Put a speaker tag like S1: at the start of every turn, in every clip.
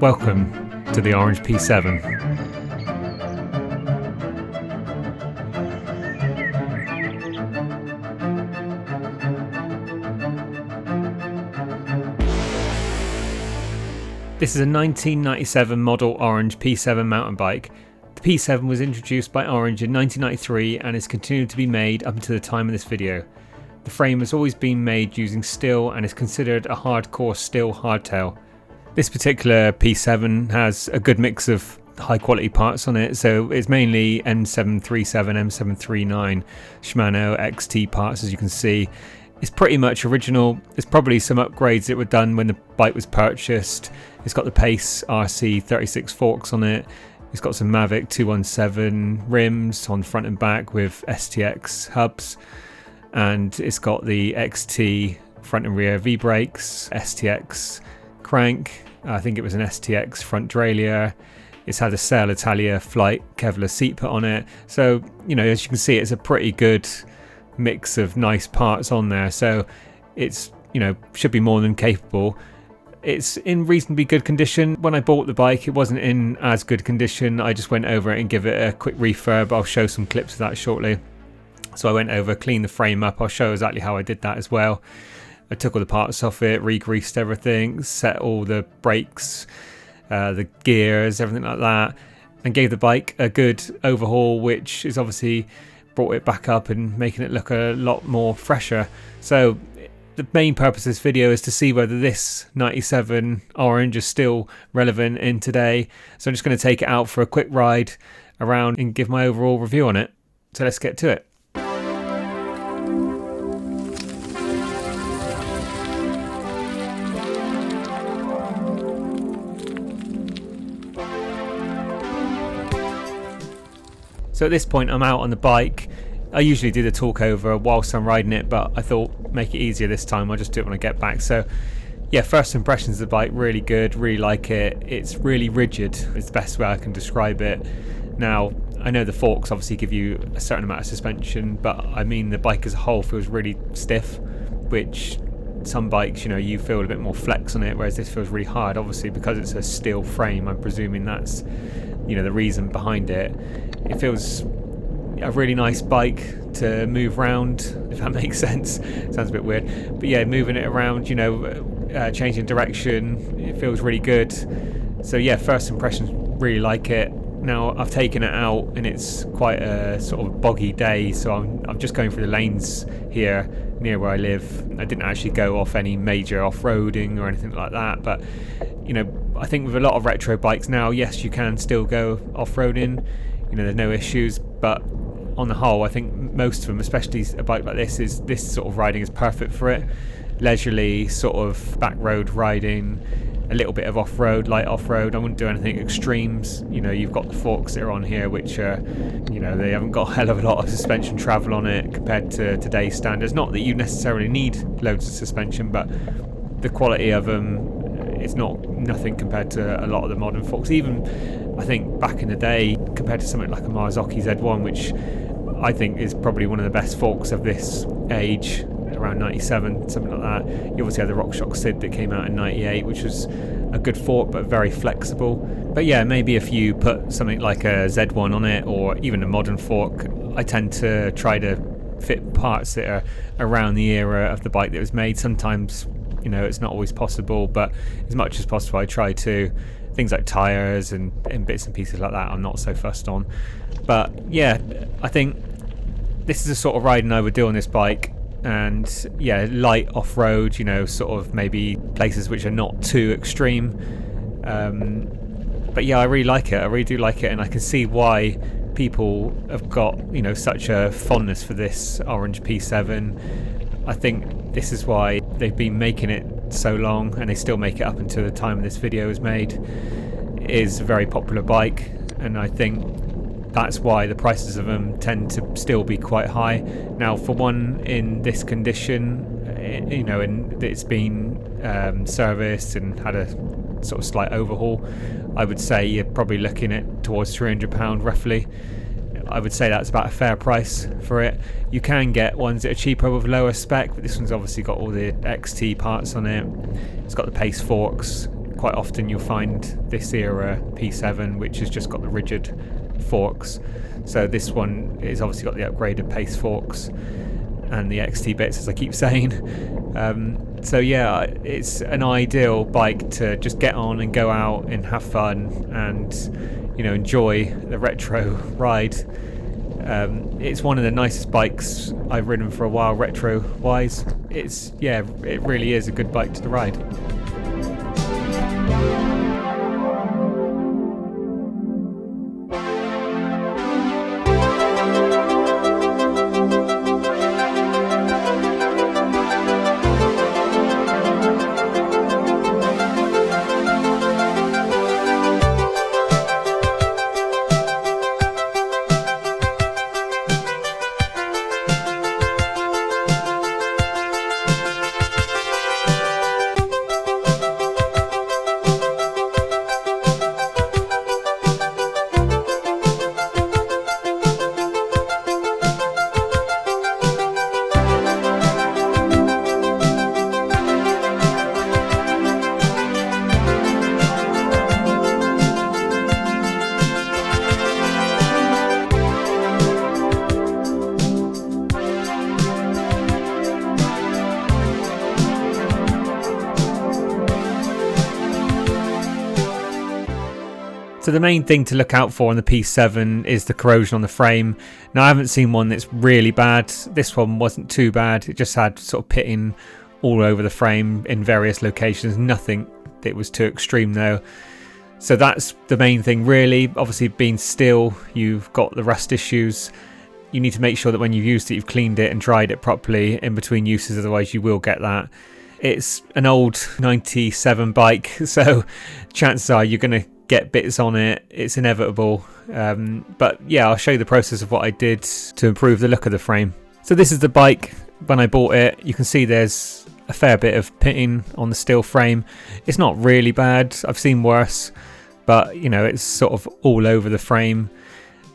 S1: Welcome to the Orange P7. This is a 1997 model Orange P7 mountain bike. The P7 was introduced by Orange in 1993 and is continued to be made up until the time of this video. The frame has always been made using steel and is considered a hardcore steel hardtail. This particular P7 has a good mix of high quality parts on it, so it's mainly M737, M739 Shimano XT parts, as you can see. It's pretty much original. There's probably some upgrades that were done when the bike was purchased. It's got the Pace RC 36 forks on it. It's got some Mavic 217 rims on front and back with STX hubs, and it's got the XT front and rear V-brakes, STX crank. I think it was an STX front derailleur. It's had a Sail Italia Flight Kevlar seat put on it. So, you know, as you can see, it's a pretty good mix of nice parts on there. So it's, you know, should be more than capable. It's in reasonably good condition. When I bought the bike, it wasn't in as good condition. I just went over it and give it a quick refurb. I'll show some clips of that shortly. So I went over, cleaned the frame up. I'll show exactly how I did that as well. I took all the parts off it, re-greased everything, set all the brakes, the gears, everything like that, and gave the bike a good overhaul, which is obviously brought it back up and making it look a lot more fresher. So the main purpose of this video is to see whether this 97 Orange is still relevant in today. So I'm just going to take it out for a quick ride around and give my overall review on it. So let's get to it. So at this point I'm out on the bike. I usually do the talk over whilst I'm riding it, but I thought make it easier this time. I'll just do it when I get back. So yeah, first impressions of the bike, really good, really like it. It's really rigid, it's the best way I can describe it. Now, I know the forks obviously give you a certain amount of suspension, but I mean the bike as a whole feels really stiff, which some bikes, you know, you feel a bit more flex on it, whereas this feels really hard, obviously because it's a steel frame. I'm presuming that's, you know, the reason behind it. It feels a really nice bike to move around, if that makes sense. Sounds a bit weird, but yeah, moving it around, you know, changing direction, it feels really good. So yeah, first impressions, really like it. Now I've taken it out and it's quite a sort of boggy day, so I'm just going through the lanes here near where I live. I didn't actually go off any major off-roading or anything like that, but you know, I think with a lot of retro bikes now, yes, you can still go off-roading, you know, there's no issues, but on the whole, I think most of them, especially a bike like this sort of riding is perfect for it. Leisurely sort of back road riding, a little bit of off-road, light off-road. I wouldn't do anything extremes. You know, you've got the forks that are on here, which are, you know, they haven't got a hell of a lot of suspension travel on it compared to today's standards. Not that you necessarily need loads of suspension, but the quality of them, it's nothing compared to a lot of the modern forks. Even I think back in the day, compared to something like a Marzocchi Z1, which I think is probably one of the best forks of this age, around 97, something like that. You obviously had the RockShox Sid that came out in 98, which was a good fork but very flexible. But yeah, maybe if you put something like a Z1 on it, or even a modern fork, I tend to try to fit parts that are around the era of the bike that was made. Sometimes, you know, it's not always possible, but as much as possible I try to. Things like tyres and bits and pieces like that I'm not so fussed on. But yeah, I think this is the sort of riding I would do on this bike. And yeah, light off-road, you know, sort of maybe places which are not too extreme. But yeah, I really like it. I really do like it, and I can see why people have got, you know, such a fondness for this Orange P7. I think this is why they've been making it so long, and they still make it up until the time this video is made. It is a very popular bike, and I think that's why the prices of them tend to still be quite high. Now, for one in this condition, you know, and it's been serviced and had a sort of slight overhaul, I would say you're probably looking at towards £300 roughly. I would say that's about a fair price for it. You can get ones that are cheaper with lower spec, but this one's obviously got all the XT parts on it. It's got the pace forks. Quite often you'll find this era P7 which has just got the rigid forks. So this one is obviously got the upgraded pace forks and the XT bits, as I keep saying. So yeah, it's an ideal bike to just get on and go out and have fun and, you know, enjoy the retro ride. It's one of the nicest bikes I've ridden for a while, retro wise. It really is a good bike to ride. So the main thing to look out for on the P7 is the corrosion on the frame. Now I haven't seen one that's really bad. This one wasn't too bad. It just had sort of pitting all over the frame in various locations. Nothing that was too extreme though. So that's the main thing really. Obviously being steel, you've got the rust issues. You need to make sure that when you've used it, you've cleaned it and dried it properly in between uses, otherwise you will get that. It's an old 97 bike, so chances are you're going to get bits on it. It's inevitable. But yeah, I'll show you the process of what I did to improve the look of the frame. So this is the bike when I bought it. You can see there's a fair bit of pitting on the steel frame. It's not really bad. I've seen worse, but you know, it's sort of all over the frame.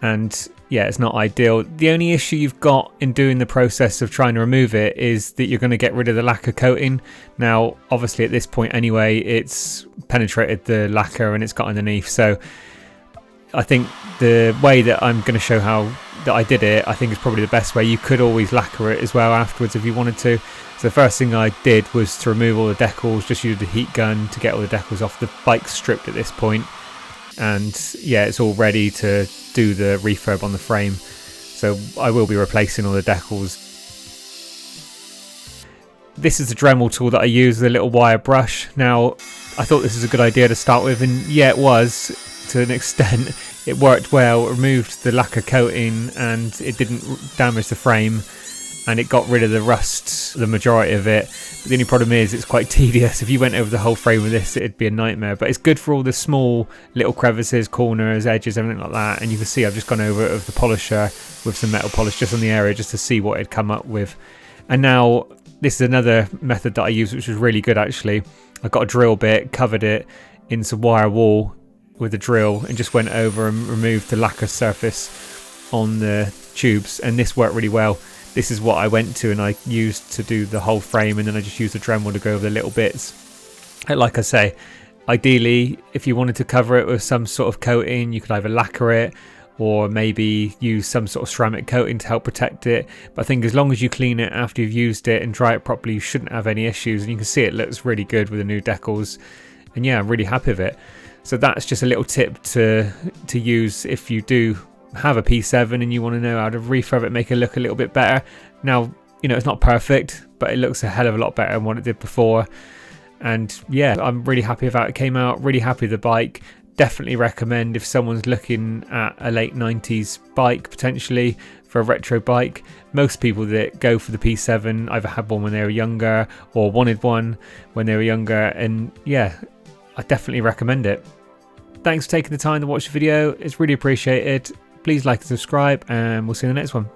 S1: And yeah, it's not ideal. The only issue you've got in doing the process of trying to remove it is that you're going to get rid of the lacquer coating. Now, obviously at this point anyway, it's penetrated the lacquer and it's got underneath. So I think the way that I'm going to show how that I did it, I think is probably the best way. You could always lacquer it as well afterwards if you wanted to. So the first thing I did was to remove all the decals, just use the heat gun to get all the decals off. The bike's stripped at this point. And yeah, it's all ready to do the refurb on the frame, so I will be replacing all the decals. This is the Dremel tool that I use, the little wire brush. Now I thought this was a good idea to start with, and yeah, it was to an extent. It worked well, it removed the lacquer coating and it didn't damage the frame, and it got rid of the rust, the majority of it. But the only problem is it's quite tedious. If you went over the whole frame with this, it'd be a nightmare. But it's good for all the small little crevices, corners, edges, everything like that. And you can see I've just gone over it with the polisher with some metal polish just on the area just to see what it'd come up with. And now this is another method that I used, which was really good actually. I got a drill bit, covered it in some wire wool with a drill, and just went over and removed the lacquer surface on the tubes, and this worked really well. This is what I went to and I used to do the whole frame, and then I just used the Dremel to go over the little bits. And like I say, ideally if you wanted to cover it with some sort of coating, you could either lacquer it or maybe use some sort of ceramic coating to help protect it. But I think as long as you clean it after you've used it and dry it properly, you shouldn't have any issues. And you can see it looks really good with the new decals, and yeah, I'm really happy with it. So that's just a little tip to use if you do have a P7 and you want to know how to refurb it, make it look a little bit better. Now, you know, it's not perfect, but it looks a hell of a lot better than what it did before. And yeah, I'm really happy with how it came out, really happy with the bike. Definitely recommend if someone's looking at a late 90s bike potentially for a retro bike. Most people that go for the P7 either had one when they were younger or wanted one when they were younger, and yeah, I definitely recommend it. Thanks for taking the time to watch the video, it's really appreciated. Please like and subscribe, and we'll see you in the next one.